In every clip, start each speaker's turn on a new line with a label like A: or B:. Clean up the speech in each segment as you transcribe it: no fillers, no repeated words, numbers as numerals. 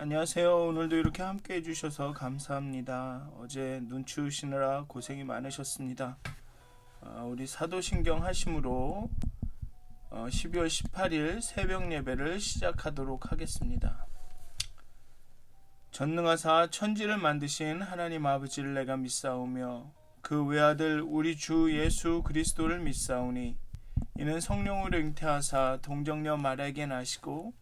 A: 안녕하세요. 오늘도 이렇게 함께 해주셔서 감사합니다. 어제 눈 치우시느라 고생이 많으셨습니다. 우리 사도신경 하심으로 12월 18일 새벽 예배를 시작하도록 하겠습니다. 전능하사 천지를 만드신 하나님 아버지를 내가 믿사오며 그 외아들 우리 주 예수 그리스도를 믿사오니 이는 성령으로 잉태하사 동정녀 마리아에게 나시고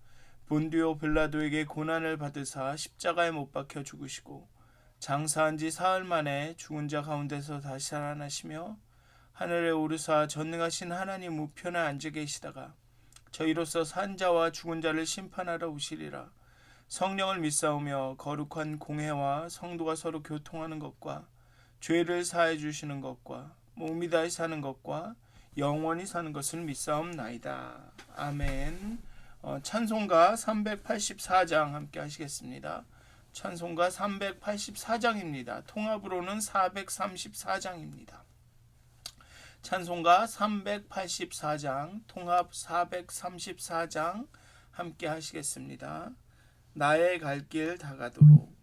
A: 본디오 빌라도에게 고난을 받으사 십자가에 못 박혀 죽으시고 장사한 지 사흘 만에 죽은 자 가운데서 다시 살아나시며 하늘에 오르사 전능하신 하나님 우편에 앉아 계시다가 저희로서 산 자와 죽은 자를 심판하러 오시리라. 성령을 믿사오며 거룩한 공회와 성도가 서로 교통하는 것과 죄를 사해 주시는 것과 몸이 다시 사는 것과 영원히 사는 것을 믿사옵나이다. 아멘. 찬송가 384장 함께 하시겠습니다. 찬송가 384장입니다. 통합으로는 434장입니다. 찬송가 384장, 통합 434장 함께 하시겠습니다. 나의 갈 길 다가도록.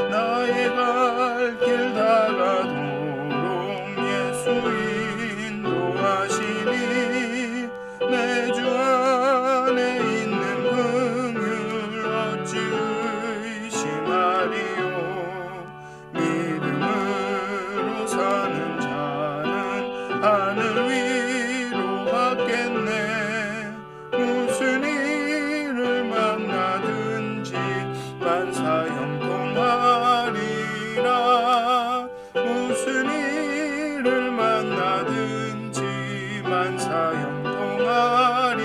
A: 나의 갈 길 다가도록 예수 인도하시니 내 주 안에 있는 긍휼 어찌 의심하리요. 믿음으로 사는 자는 하늘 위로 갔겠네. 무슨 일을 만나든지 만사 형통하리라. 무슨 일을 만나든지 만사 형통하리라.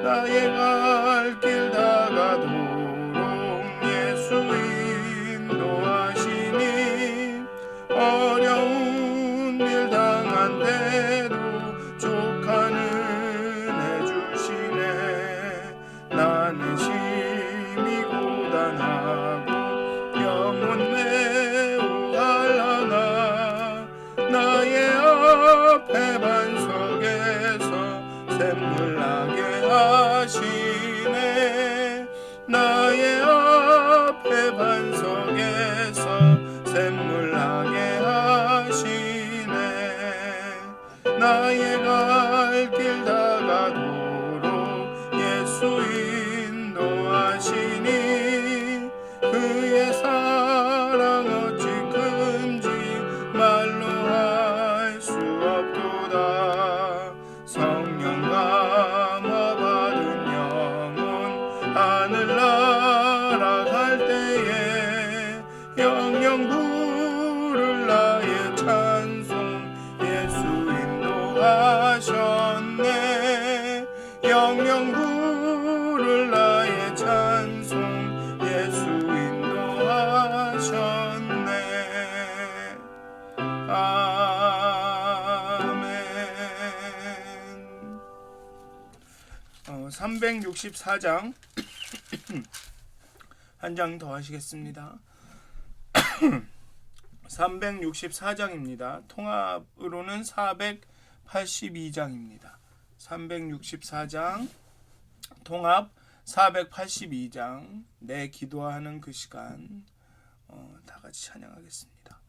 A: 나의 갈 길 다가도록 예수 인도하시니 어려운 일 당한 때도 족한 은혜 주시네. 나는 심히 고단하고 영혼 매우 갈라나 나의 앞에 반석에서 샘물 나게 하시네. 나의 앞에 반석에서 샘물 나게 하시네. 나의 갈 길 다가도록 예수 인도하시니 그의 사랑 어찌 큰지 말로 할 수 없도다. 성령 감화 받은 영혼 하늘나라 갈 때에 영영 부를 나의 찬송 예수 인도하셨네. 영영 부를 나의 찬송 예수 인도하셨네. 아멘. 364장 한 장 더 하시겠습니다. 364장입니다. 통합으로는 482장입니다. 364장 통합 482장 내 기도하는 그 시간 다 같이 찬양하겠습니다.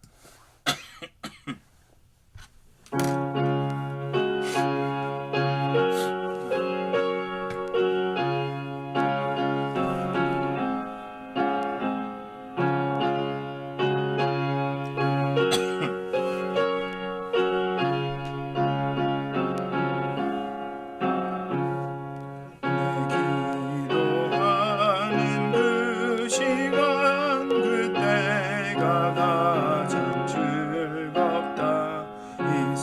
A: 기도하는 그 시간 그때가 가장 즐겁다. 이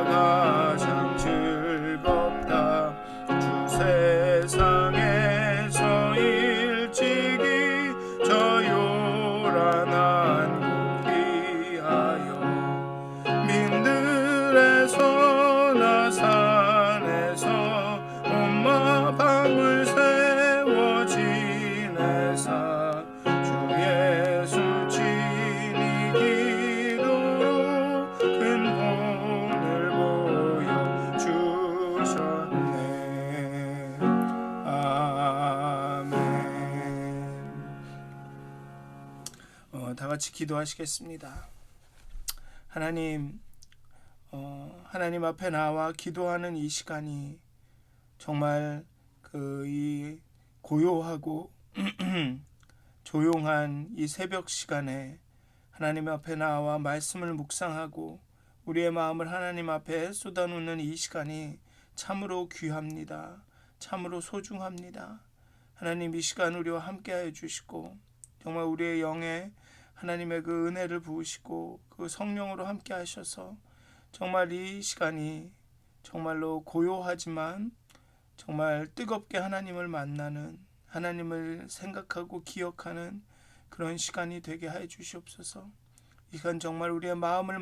A: 가장 즐겁다. 주 세상에서 일찍이 저 요란한 곳 피하여 민들에서나 산에서 엄마 밤을 세워 지내사 주 예수 친히 기도로 큰 본을 보여주셨네. 아멘. 다 같이 기도하시겠습니다. 하나님, 하나님 앞에 나와 기도하는 이 시간이 정말 이 고요하고 조용한 이 새벽 시간에 하나님 앞에 나와 말씀을 묵상하고 우리의 마음을 하나님 앞에 쏟아놓는 이 시간이 참으로 귀합니다. 참으로 소중합니다. 하나님, 이 시간 우리와 함께하여 주시고 정말 우리의 영에 하나님의 그 은혜를 부으시고 그 성령으로 함께 하셔서 정말 이 시간이 정말로 고요하지만 정말 뜨겁게 하나님을 만나는, 하나님을 생각하고 기억하는 그런 시간이 되게 해 주시옵소서. 이 시간 정말 우리의 마음을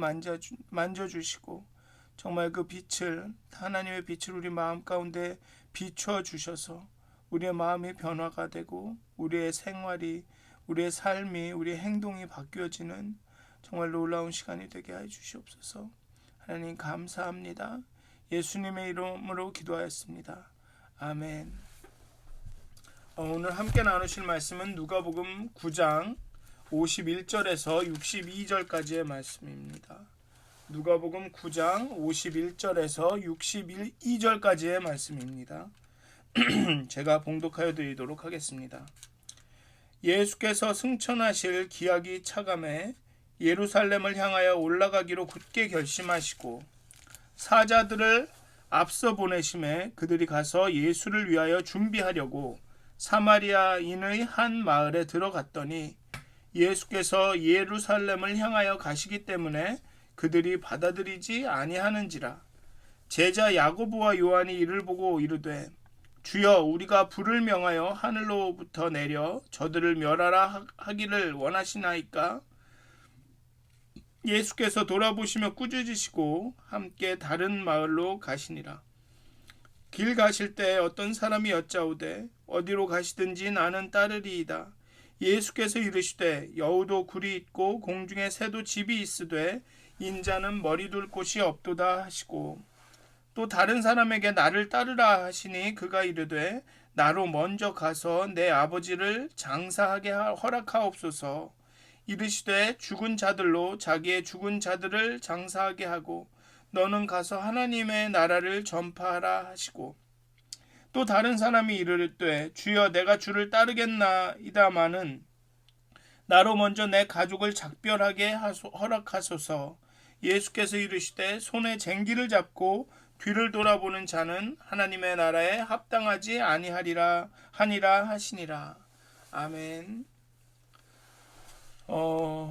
A: 만져주시고 정말 그 빛을, 하나님의 빛을 우리 마음 가운데 비추어 주셔서 우리의 마음이 변화가 되고 우리의 생활이, 우리의 삶이, 우리의 행동이 바뀌어지는 정말 놀라운 시간이 되게 해 주시옵소서. 하나님 감사합니다. 예수님의 이름으로 기도하였습니다. 아멘. 오늘 함께 나누실 말씀은 누가복음 9장 51절에서 62절까지의 말씀입니다. 누가복음 9장 51절에서 62절까지의 말씀입니다. 제가 봉독하여 드리도록 하겠습니다. 예수께서 승천하실 기약이 차감해 예루살렘을 향하여 올라가기로 굳게 결심하시고 사자들을 앞서 보내심에 그들이 가서 예수를 위하여 준비하려고 사마리아인의 한 마을에 들어갔더니 예수께서 예루살렘을 향하여 가시기 때문에 그들이 받아들이지 아니하는지라. 제자 야고보와 요한이 이를 보고 이르되 주여, 우리가 불을 명하여 하늘로부터 내려 저들을 멸하라 하기를 원하시나이까? 예수께서 돌아보시며 꾸짖으시고 함께 다른 마을로 가시니라. 길 가실 때 어떤 사람이 여짜오되 어디로 가시든지 나는 따르리이다. 예수께서 이르시되 여우도 굴이 있고 공중에 새도 집이 있으되 인자는 머리 둘 곳이 없도다 하시고 또 다른 사람에게 나를 따르라 하시니 그가 이르되 나로 먼저 가서 내 아버지를 장사하게 허락하옵소서. 이르시되 죽은 자들로 자기의 죽은 자들을 장사하게 하고 너는 가서 하나님의 나라를 전파하라 하시고 또 다른 사람이 이르되 주여, 내가 주를 따르겠나이다마는 나로 먼저 내 가족을 작별하게 허락하소서. 예수께서 이르시되 손에 쟁기를 잡고 뒤를 돌아보는 자는 하나님의 나라에 합당하지 아니하리라 하니라 하시니라. 아멘.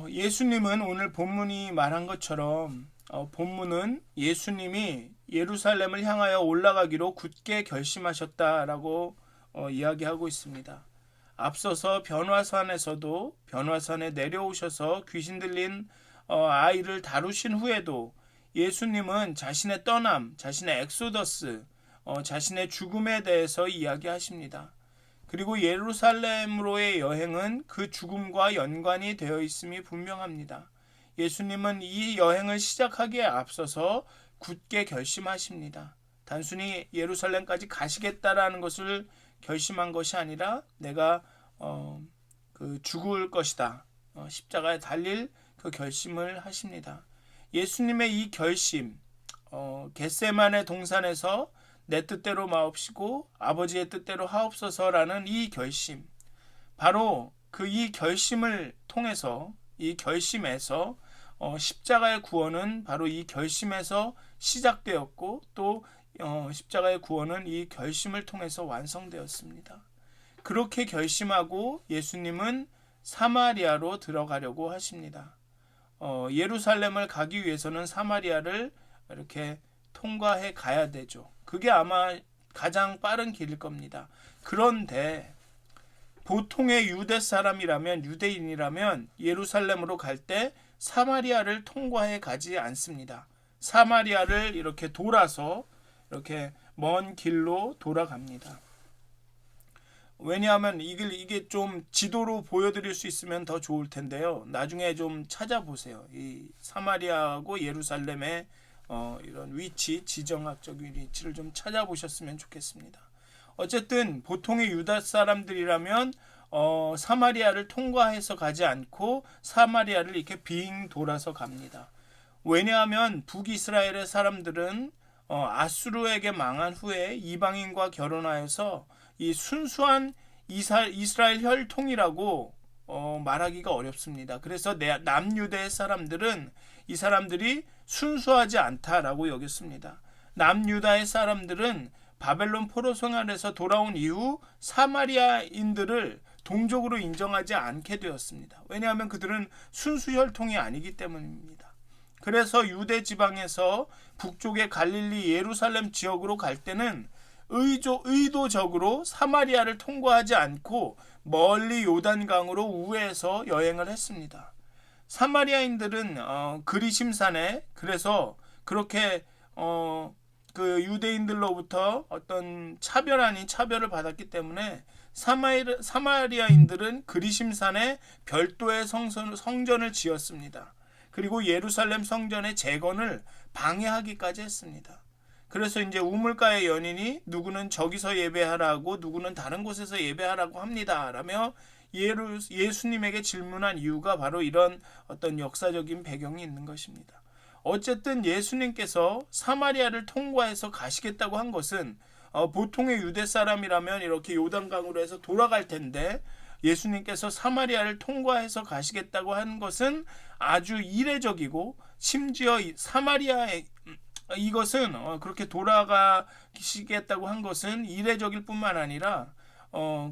A: 예수님은 오늘 본문이 말한 것처럼 본문은 예수님이 예루살렘을 향하여 올라가기로 굳게 결심하셨다라고 이야기하고 있습니다. 앞서서 변화산에서도 변화산에 내려오셔서 귀신 들린 아이를 다루신 후에도 예수님은 자신의 떠남, 자신의 엑소더스, 자신의 죽음에 대해서 이야기하십니다. 그리고 예루살렘으로의 여행은 그 죽음과 연관이 되어 있음이 분명합니다. 예수님은 이 여행을 시작하기에 앞서서 굳게 결심하십니다. 단순히 예루살렘까지 가시겠다라는 것을 결심한 것이 아니라 내가 죽을 것이다. 십자가에 달릴 그 결심을 하십니다. 예수님의 이 결심, 겟세마네 동산에서 내 뜻대로 마옵시고 아버지의 뜻대로 하옵소서라는 이 결심, 바로 이 결심을 통해서, 이 결심에서 십자가의 구원은 바로 이 결심에서 시작되었고 또 십자가의 구원은 이 결심을 통해서 완성되었습니다. 그렇게 결심하고 예수님은 사마리아로 들어가려고 하십니다. 예루살렘을 가기 위해서는 사마리아를 이렇게 통과해 가야 되죠. 그게 아마 가장 빠른 길일 겁니다. 그런데 보통의 유대 사람이라면, 유대인이라면 예루살렘으로 갈 때 사마리아를 통과해 가지 않습니다. 사마리아를 이렇게 돌아서 이렇게 먼 길로 돌아갑니다. 왜냐하면 이게 좀 지도로 보여드릴 수 있으면 더 좋을 텐데요. 나중에 좀 찾아보세요. 이 사마리아하고 예루살렘의 이런 위치, 지정학적 위치를 좀 찾아보셨으면 좋겠습니다. 어쨌든 보통의 유다 사람들이라면 사마리아를 통과해서 가지 않고 사마리아를 이렇게 빙 돌아서 갑니다. 왜냐하면 북이스라엘의 사람들은 아수르에게 망한 후에 이방인과 결혼하여서 이 순수한 이스라엘 혈통이라고 말하기가 어렵습니다. 그래서 남유대의 사람들은 이 사람들이 순수하지 않다라고 여겼습니다. 남유다의 사람들은 바벨론 포로 생활에서 돌아온 이후 사마리아인들을 동족으로 인정하지 않게 되었습니다. 왜냐하면 그들은 순수 혈통이 아니기 때문입니다. 그래서 유대 지방에서 북쪽의 갈릴리 예루살렘 지역으로 갈 때는 의도적으로 사마리아를 통과하지 않고 멀리 요단강으로 우회해서 여행을 했습니다. 사마리아인들은 그리심산에 그래서 그렇게 그 유대인들로부터 어떤 차별 아닌 차별을 받았기 때문에 사마리아인들은 그리심산에 별도의 성전을 지었습니다. 그리고 예루살렘 성전의 재건을 방해하기까지 했습니다. 그래서 이제 우물가의 연인이 누구는 저기서 예배하라고 누구는 다른 곳에서 예배하라고 합니다 라며 예수님에게 질문한 이유가 바로 이런 어떤 역사적인 배경이 있는 것입니다. 어쨌든 예수님께서 사마리아를 통과해서 가시겠다고 한 것은 보통의 유대 사람이라면 이렇게 요단강으로 해서 돌아갈 텐데 예수님께서 사마리아를 통과해서 가시겠다고 한 것은 아주 이례적이고 심지어 사마리아에 이것은 그렇게 돌아가시겠다고 한 것은 이례적일 뿐만 아니라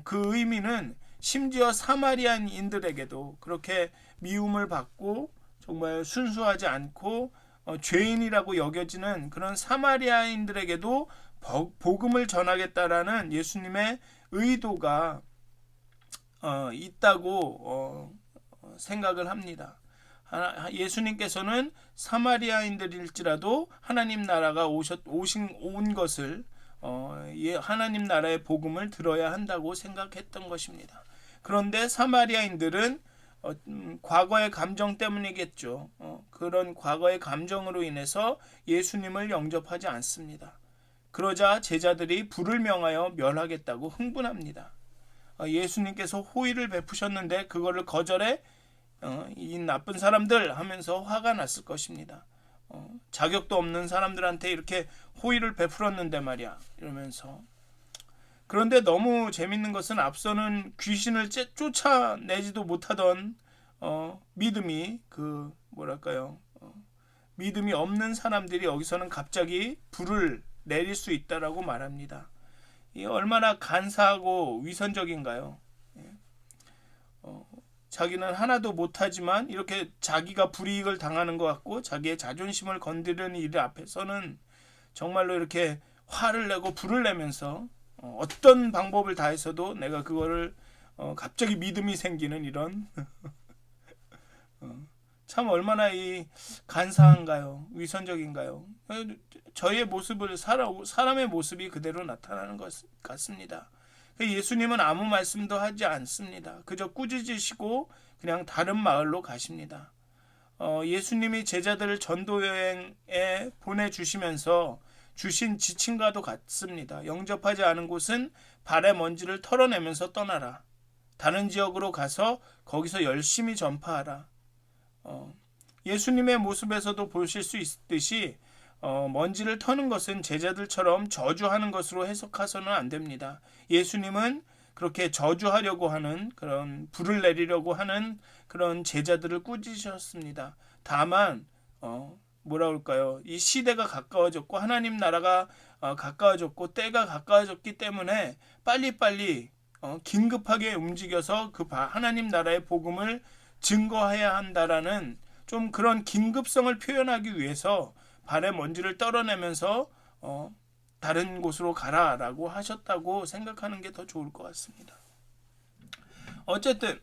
A: 그 의미는 심지어 사마리아인들에게도 그렇게 미움을 받고 정말 순수하지 않고 죄인이라고 여겨지는 그런 사마리아인들에게도 복음을 전하겠다라는 예수님의 의도가 있다고 생각을 합니다. 예수님께서는 사마리아인들일지라도 하나님 나라가 온 것을 하나님 나라의 복음을 들어야 한다고 생각했던 것입니다. 그런데 사마리아인들은 과거의 감정 때문이겠죠. 그런 과거의 감정으로 인해서 예수님을 영접하지 않습니다. 그러자 제자들이 불을 명하여 멸하겠다고 흥분합니다. 예수님께서 호의를 베푸셨는데 그거를 거절해 이 나쁜 사람들 하면서 화가 났을 것입니다. 자격도 없는 사람들한테 이렇게 호의를 베풀었는데 말이야 이러면서. 그런데 너무 재밌는 것은 앞서는 귀신을 쫓아내지도 못하던 믿음이 믿음이 없는 사람들이 여기서는 갑자기 불을 내릴 수 있다라고 말합니다. 이 얼마나 간사하고 위선적인가요? 자기는 하나도 못하지만 이렇게 자기가 불이익을 당하는 것 같고 자기의 자존심을 건드리는 일 앞에서는 정말로 이렇게 화를 내고 불을 내면서 어떤 방법을 다해서도 내가 그거를 갑자기 믿음이 생기는 이런 참 얼마나 이 간사한가요? 위선적인가요? 저의 모습을 사람의 모습이 그대로 나타나는 것 같습니다. 예수님은 아무 말씀도 하지 않습니다. 그저 꾸짖으시고 그냥 다른 마을로 가십니다. 예수님이 제자들을 전도 여행에 보내주시면서 주신 지침과도 같습니다. 영접하지 않은 곳은 발의 먼지를 털어내면서 떠나라. 다른 지역으로 가서 거기서 열심히 전파하라. 예수님의 모습에서도 보실 수 있듯이 먼지를 터는 것은 제자들처럼 저주하는 것으로 해석해서는 안 됩니다. 예수님은 그렇게 저주하려고 하는 그런 불을 내리려고 하는 그런 제자들을 꾸짖으셨습니다. 다만 뭐라 그럴까요? 이 시대가 가까워졌고 하나님 나라가 가까워졌고 때가 가까워졌기 때문에 빨리빨리 긴급하게 움직여서 그 하나님 나라의 복음을 증거해야 한다라는 좀 그런 긴급성을 표현하기 위해서 발의 먼지를 떨어내면서 다른 곳으로 가라라고 하셨다고 생각하는 게 더 좋을 것 같습니다. 어쨌든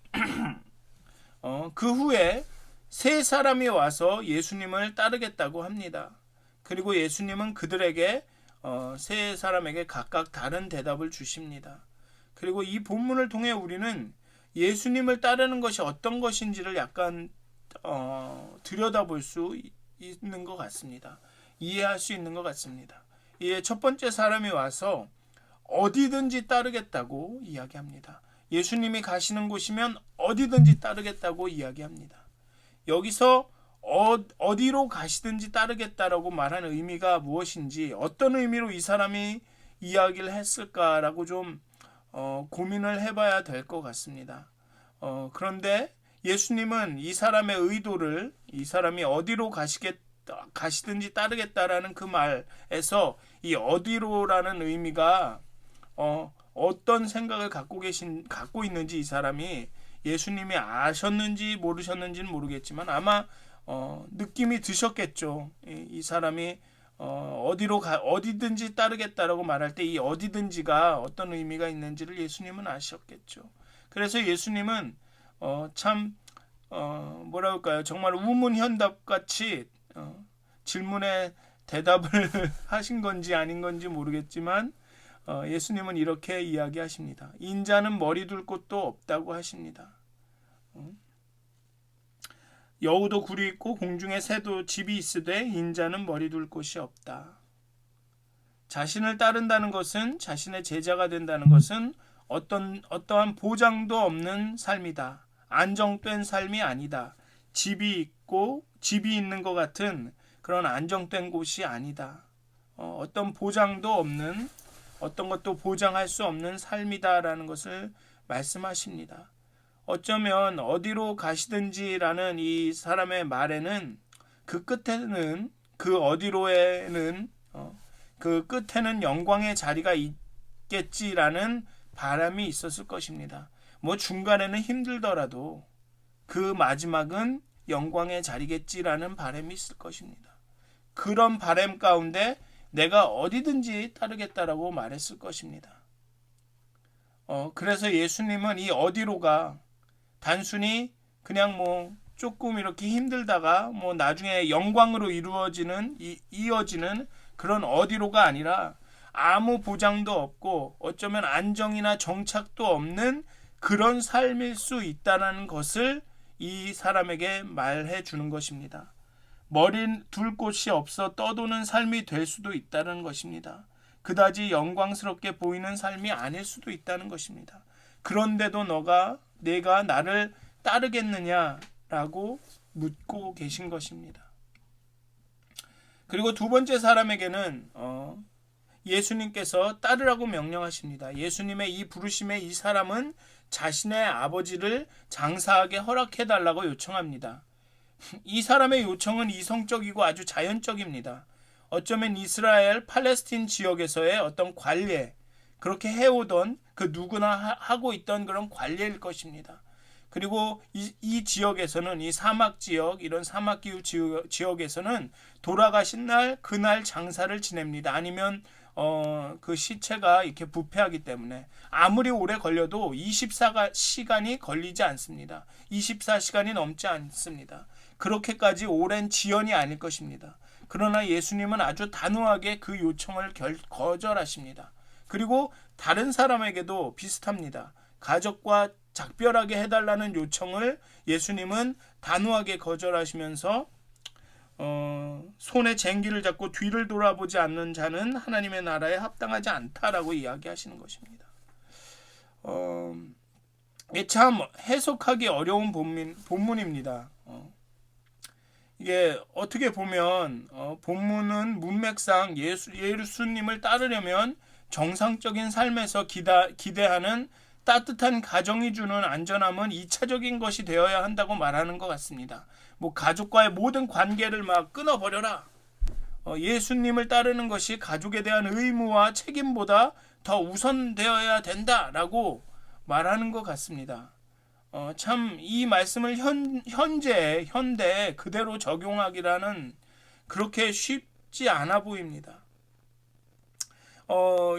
A: 그 후에 세 사람이 와서 예수님을 따르겠다고 합니다. 그리고 예수님은 그들에게 세 사람에게 각각 다른 대답을 주십니다. 그리고 이 본문을 통해 우리는 예수님을 따르는 것이 어떤 것인지를 약간 들여다볼 수 있는 것 같습니다. 이해할 수 있는 것 같습니다. 이에 첫 번째 사람이 와서 어디든지 따르겠다고 이야기합니다. 예수님이 가시는 곳이면 어디든지 따르겠다고 이야기합니다. 여기서 어디로 가시든지 따르겠다라고 말하는 의미가 무엇인지, 어떤 의미로 이 사람이 이야기를 했을까라고 좀 고민을 해봐야 될 것 같습니다. 그런데 예수님은 이 사람의 의도를, 이 사람이 어디로 가시든지 따르겠다라는 그 말에서 이 어디로라는 의미가 어떤 생각을 갖고 있는지 이 사람이 예수님이 아셨는지 모르셨는지는 모르겠지만 아마 느낌이 드셨겠죠. 이 사람이 어디든지 따르겠다라고 말할 때 이 어디든지가 어떤 의미가 있는지를 예수님은 아셨겠죠. 그래서 예수님은 참 뭐라 할까요? 정말 우문현답 같이 질문에 대답을 하신 건지 아닌 건지 모르겠지만 예수님은 이렇게 이야기하십니다. 인자는 머리 둘 곳도 없다고 하십니다. 여우도 굴이 있고 공중에 새도 집이 있으되 인자는 머리 둘 곳이 없다. 자신을 따른다는 것은, 자신의 제자가 된다는 것은 어떠한 보장도 없는 삶이다. 안정된 삶이 아니다. 집이 있는 것 같은 그런 안정된 곳이 아니다. 어떤 보장도 없는, 어떤 것도 보장할 수 없는 삶이다라는 것을 말씀하십니다. 어쩌면 어디로 가시든지라는 이 사람의 말에는 그 끝에는, 그 어디로에는 그 끝에는 영광의 자리가 있겠지라는 바람이 있었을 것입니다. 뭐 중간에는 힘들더라도 그 마지막은 영광의 자리겠지라는 바람이 있을 것입니다. 그런 바람 가운데 내가 어디든지 따르겠다라고 말했을 것입니다. 그래서 예수님은 이 어디로가 단순히 그냥 뭐 조금 이렇게 힘들다가 뭐 나중에 영광으로 이어지는 그런 어디로가 아니라 아무 보장도 없고 어쩌면 안정이나 정착도 없는 그런 삶일 수 있다는 것을 이 사람에게 말해 주는 것입니다. 머리 둘 곳이 없어 떠도는 삶이 될 수도 있다는 것입니다. 그다지 영광스럽게 보이는 삶이 아닐 수도 있다는 것입니다. 그런데도 내가 나를 따르겠느냐라고 묻고 계신 것입니다. 그리고 두 번째 사람에게는 예수님께서 따르라고 명령하십니다. 예수님의 이 부르심에 이 사람은 자신의 아버지를 장사하게 허락해달라고 요청합니다. 이 사람의 요청은 이성적이고 아주 자연적입니다. 어쩌면 이스라엘 팔레스틴 지역에서의 어떤 관례, 그렇게 해오던 그 누구나 하고 있던 그런 관례일 것입니다. 그리고 이 지역에서는, 이 사막 지역, 이런 사막 기후 지역에서는 돌아가신 날 그날 장사를 지냅니다. 아니면 그 시체가 이렇게 부패하기 때문에 아무리 오래 걸려도 24시간이 걸리지 않습니다. 24시간이 넘지 않습니다. 그렇게까지 오랜 지연이 아닐 것입니다. 그러나 예수님은 아주 단호하게 그 요청을 거절하십니다. 그리고 다른 사람에게도 비슷합니다. 가족과 작별하게 해달라는 요청을 예수님은 단호하게 거절하시면서 손에 쟁기를 잡고 뒤를 돌아보지 않는 자는 하나님의 나라에 합당하지 않다라고 이야기하시는 것입니다. 이게 참 해석하기 어려운 본문입니다. 이게 어떻게 보면 본문은 문맥상 예수님을 따르려면 정상적인 삶에서 기대하는 따뜻한 가정이 주는 안전함은 2차적인 것이 되어야 한다고 말하는 것 같습니다. 뭐 가족과의 모든 관계를 막 끊어버려라. 예수님을 따르는 것이 가족에 대한 의무와 책임보다 더 우선되어야 된다라고 말하는 것 같습니다. 참 이 말씀을 현대에 그대로 적용하기라는 그렇게 쉽지 않아 보입니다.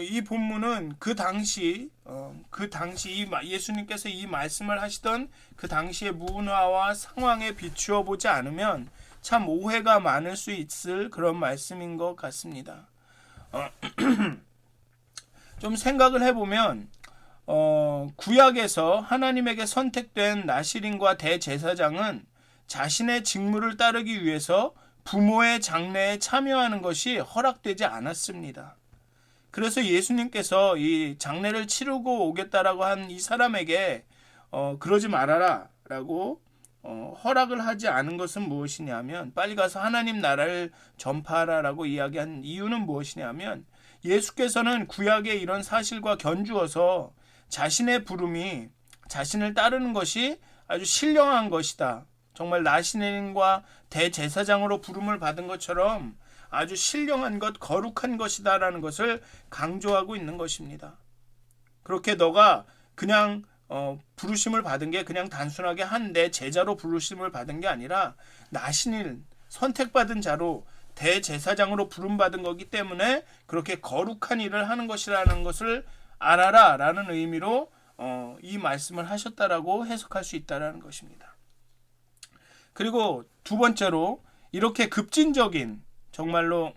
A: 이 본문은 그 당시 예수님께서 이 말씀을 하시던 그 당시의 문화와 상황에 비추어 보지 않으면 참 오해가 많을 수 있을 그런 말씀인 것 같습니다. 좀 생각을 해보면 구약에서 하나님에게 선택된 나시린과 대제사장은 자신의 직무를 따르기 위해서 부모의 장례에 참여하는 것이 허락되지 않았습니다. 그래서 예수님께서 이 장례를 치르고 오겠다라고 한 이 사람에게 그러지 말아라 라고 허락을 하지 않은 것은 무엇이냐면, 빨리 가서 하나님 나라를 전파하라 라고 이야기한 이유는 무엇이냐면, 예수께서는 구약의 이런 사실과 견주어서 자신의 부름이 자신을 따르는 것이 아주 신령한 것이다, 정말 나시린과 대제사장으로 부름을 받은 것처럼 아주 신령한 것, 거룩한 것이다 라는 것을 강조하고 있는 것입니다. 그렇게 너가 그냥 부르심을 받은 게 그냥 단순하게 한 내 제자로 부르심을 받은 게 아니라 나시린, 선택받은 자로 대제사장으로 부름받은 거기 때문에 그렇게 거룩한 일을 하는 것이라는 것을 알아라 라는 의미로 이 말씀을 하셨다라고 해석할 수 있다라는 것입니다. 그리고 두 번째로, 이렇게 급진적인, 정말로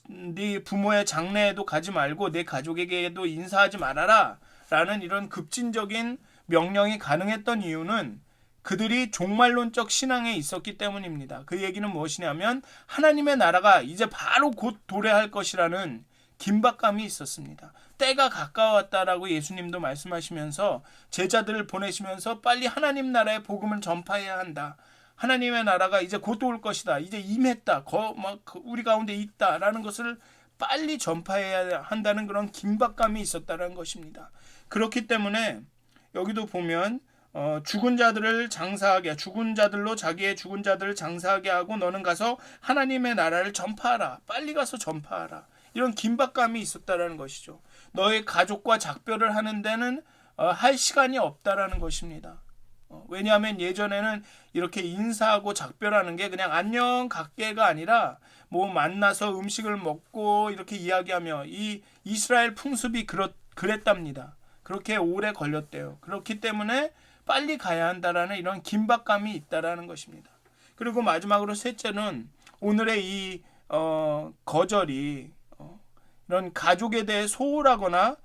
A: 네 부모의 장례에도 가지 말고 내 가족에게도 인사하지 말아라 라는 이런 급진적인 명령이 가능했던 이유는 그들이 종말론적 신앙에 있었기 때문입니다. 그 얘기는 무엇이냐면 하나님의 나라가 이제 바로 곧 도래할 것이라는 긴박감이 있었습니다. 때가 가까웠다라고 예수님도 말씀하시면서 제자들을 보내시면서 빨리 하나님 나라의 복음을 전파해야 한다. 하나님의 나라가 이제 곧 올 것이다. 이제 임했다. 우리 가운데 있다라는 것을 빨리 전파해야 한다는 그런 긴박감이 있었다는 것입니다. 그렇기 때문에 여기도 보면 죽은 자들로 자기의 죽은 자들을 장사하게 하고 너는 가서 하나님의 나라를 전파하라. 빨리 가서 전파하라. 이런 긴박감이 있었다라는 것이죠. 너의 가족과 작별을 하는 데는 할 시간이 없다라는 것입니다. 왜냐하면 예전에는 이렇게 인사하고 작별하는 게 그냥 안녕 갈게가 아니라 뭐 만나서 음식을 먹고 이렇게 이야기하며, 이 이스라엘 풍습이 그랬답니다. 그렇게 오래 걸렸대요. 그렇기 때문에 빨리 가야 한다라는 이런 긴박감이 있다라는 것입니다. 그리고 마지막으로 셋째는 오늘의 이 거절이 이런 가족에 대해 소홀하거나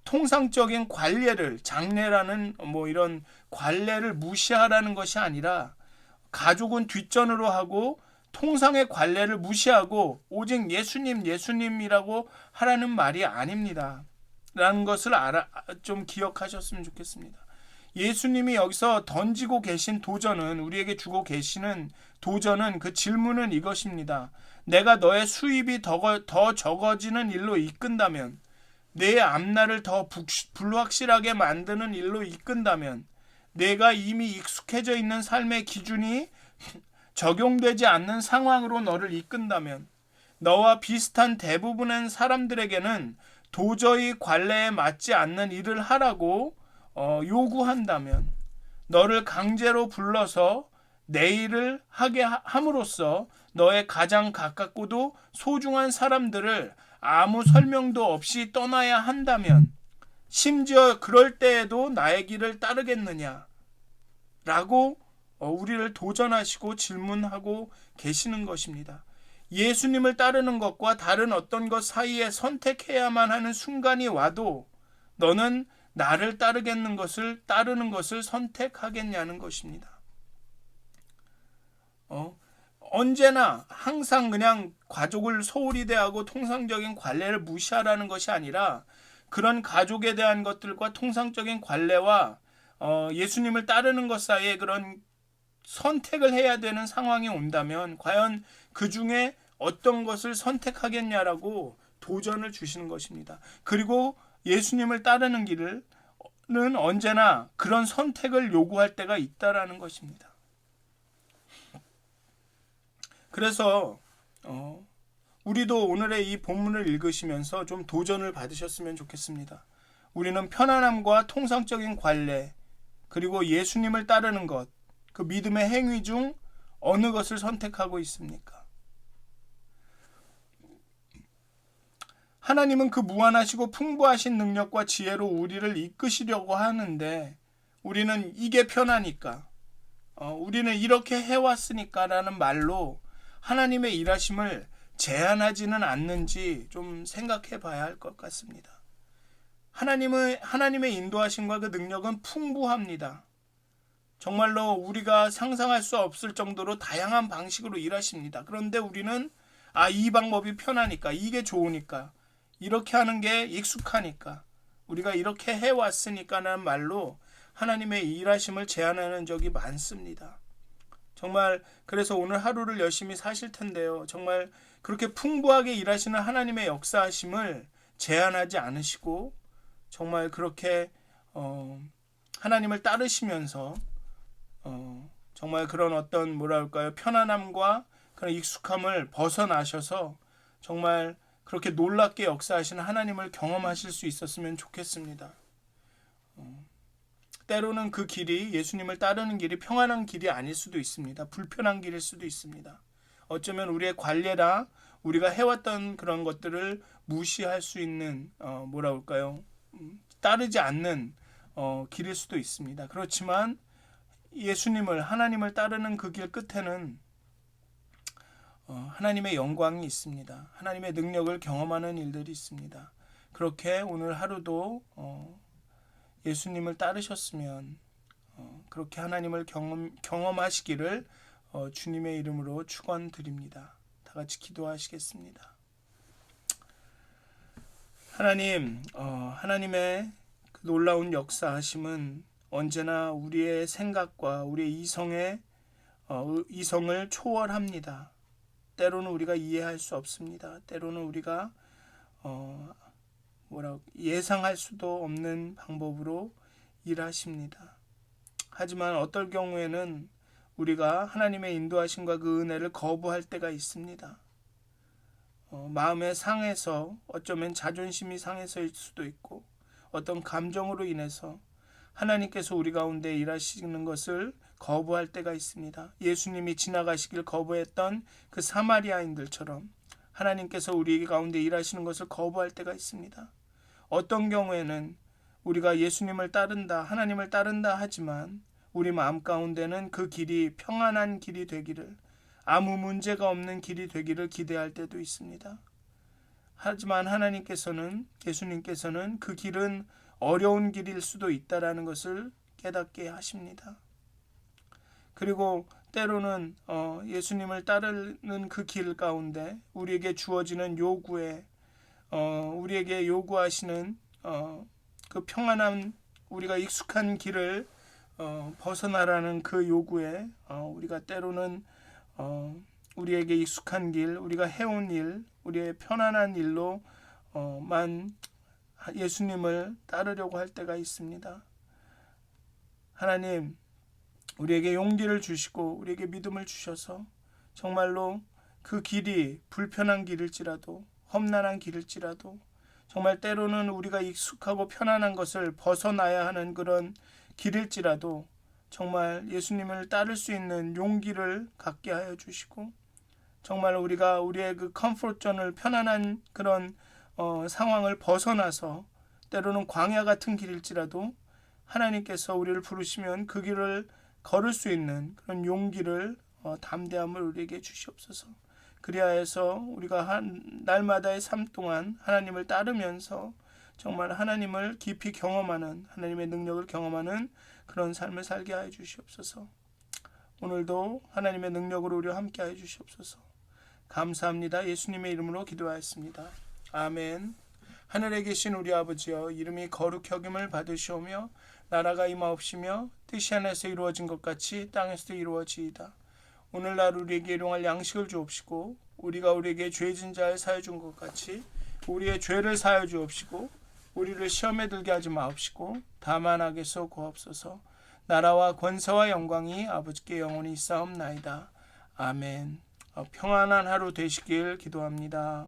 A: 통상적인 관례를, 장례라는 이런 관례를 무시하라는 것이 아니라 가족은 뒷전으로 하고 통상의 관례를 무시하고 오직 예수님이라고 하라는 말이 아닙니다 라는 것을 좀 기억하셨으면 좋겠습니다. 예수님이 여기서 던지고 계신 도전은, 우리에게 주고 계시는 도전은, 그 질문은 이것입니다. 내가 너의 수입이 더 적어지는 일로 이끈다면, 내 앞날을 더 불확실하게 만드는 일로 이끈다면, 내가 이미 익숙해져 있는 삶의 기준이 적용되지 않는 상황으로 너를 이끈다면, 너와 비슷한 대부분의 사람들에게는 도저히 관례에 맞지 않는 일을 하라고 요구한다면, 너를 강제로 불러서 내 일을 하게 함으로써 너의 가장 가깝고도 소중한 사람들을 아무 설명도 없이 떠나야 한다면, 심지어 그럴 때에도 나의 길을 따르겠느냐 라고 우리를 도전하시고 질문하고 계시는 것입니다. 예수님을 따르는 것과 다른 어떤 것 사이에 선택해야만 하는 순간이 와도 너는 나를 따르는 것을 선택하겠냐는 것입니다. 언제나 항상 그냥 가족을 소홀히 대하고 통상적인 관례를 무시하라는 것이 아니라, 그런 가족에 대한 것들과 통상적인 관례와 예수님을 따르는 것 사이에 그런 선택을 해야 되는 상황이 온다면 과연 그 중에 어떤 것을 선택하겠냐라고 도전을 주시는 것입니다. 그리고 예수님을 따르는 길은 언제나 그런 선택을 요구할 때가 있다라는 것입니다. 그래서 우리도 오늘의 이 본문을 읽으시면서 좀 도전을 받으셨으면 좋겠습니다. 우리는 편안함과 통상적인 관례, 그리고 예수님을 따르는 것, 그 믿음의 행위 중 어느 것을 선택하고 있습니까? 하나님은 그 무한하시고 풍부하신 능력과 지혜로 우리를 이끄시려고 하는데 우리는 이게 편하니까 우리는 이렇게 해왔으니까 라는 말로 하나님의 일하심을 제한하지는 않는지 좀 생각해 봐야 할 것 같습니다. 하나님의 인도하심과 그 능력은 풍부합니다. 정말로 우리가 상상할 수 없을 정도로 다양한 방식으로 일하십니다. 그런데 우리는 이 방법이 편하니까, 이게 좋으니까, 이렇게 하는 게 익숙하니까, 우리가 이렇게 해왔으니까라는 말로 하나님의 일하심을 제한하는 적이 많습니다. 정말 그래서 오늘 하루를 열심히 사실 텐데요. 정말 그렇게 풍부하게 일하시는 하나님의 역사하심을 제한하지 않으시고 정말 그렇게 하나님을 따르시면서 정말 그런 어떤 편안함과 그런 익숙함을 벗어나셔서 정말 그렇게 놀랍게 역사하시는 하나님을 경험하실 수 있었으면 좋겠습니다. 때로는 그 길이, 예수님을 따르는 길이 평안한 길이 아닐 수도 있습니다. 불편한 길일 수도 있습니다. 어쩌면 우리의 관례나 우리가 해왔던 그런 것들을 무시할 수 있는 따르지 않는 길일 수도 있습니다. 그렇지만 예수님을, 하나님을 따르는 그 길 끝에는 하나님의 영광이 있습니다. 하나님의 능력을 경험하는 일들이 있습니다. 그렇게 오늘 하루도 예수님을 따르셨으면 그렇게 하나님을 경험하시기를 주님의 이름으로 축원드립니다. 다 같이 기도하시겠습니다. 하나님, 하나님의 그 놀라운 역사하심은 언제나 우리의 생각과 우리의 이성을 초월합니다. 때로는 우리가 이해할 수 없습니다. 때로는 우리가 예상할 수도 없는 방법으로 일하십니다. 하지만 어떨 경우에는 우리가 하나님의 인도하심과 그 은혜를 거부할 때가 있습니다. 마음의 상해서, 어쩌면 자존심이 상해서일 수도 있고 어떤 감정으로 인해서 하나님께서 우리 가운데 일하시는 것을 거부할 때가 있습니다. 예수님이 지나가시길 거부했던 그 사마리아인들처럼 하나님께서 우리 가운데 일하시는 것을 거부할 때가 있습니다. 어떤 경우에는 우리가 예수님을 따른다, 하나님을 따른다 하지만 우리 마음 가운데는 그 길이 평안한 길이 되기를, 아무 문제가 없는 길이 되기를 기대할 때도 있습니다. 하지만 예수님께서는 그 길은 어려운 길일 수도 있다라는 것을 깨닫게 하십니다. 그리고 때로는 예수님을 따르는 그 길 가운데 우리에게 주어지는 요구에 우리에게 요구하시는 그 평안한, 우리가 익숙한 길을 벗어나라는 그 요구에 우리가 때로는 우리에게 익숙한 길, 우리가 해온 일, 우리의 편안한 일로만 예수님을 따르려고 할 때가 있습니다. 하나님, 우리에게 용기를 주시고 우리에게 믿음을 주셔서 정말로 그 길이 불편한 길일지라도, 험난한 길일지라도, 정말 때로는 우리가 익숙하고 편안한 것을 벗어나야 하는 그런 길일지라도 정말 예수님을 따를 수 있는 용기를 갖게 하여 주시고, 정말 우리가 우리의 그 컴포트존을, 편안한 그런 상황을 벗어나서 때로는 광야 같은 길일지라도 하나님께서 우리를 부르시면 그 길을 걸을 수 있는 그런 용기를, 담대함을 우리에게 주시옵소서. 그리하여서 우리가 날마다의 삶 동안 하나님을 따르면서 정말 하나님을 깊이 경험하는, 하나님의 능력을 경험하는 그런 삶을 살게 하여 주시옵소서. 오늘도 하나님의 능력으로 우리와 함께 하여 주시옵소서. 감사합니다. 예수님의 이름으로 기도하였습니다. 아멘. 하늘에 계신 우리 아버지여, 이름이 거룩히 여김을 받으시오며 나라가 임하옵시며 뜻이 하늘에서 이루어진 것 같이 땅에서도 이루어지이다. 오늘날 우리에게 일용할 양식을 주옵시고 우리가 우리에게 죄진 자를 사하여 준 것 같이 우리의 죄를 사하여 주옵시고 우리를 시험에 들게 하지 마옵시고 다만 악에서 구하옵소서. 나라와 권세와 영광이 아버지께 영원히 있사옵나이다. 아멘. 평안한 하루 되시길 기도합니다.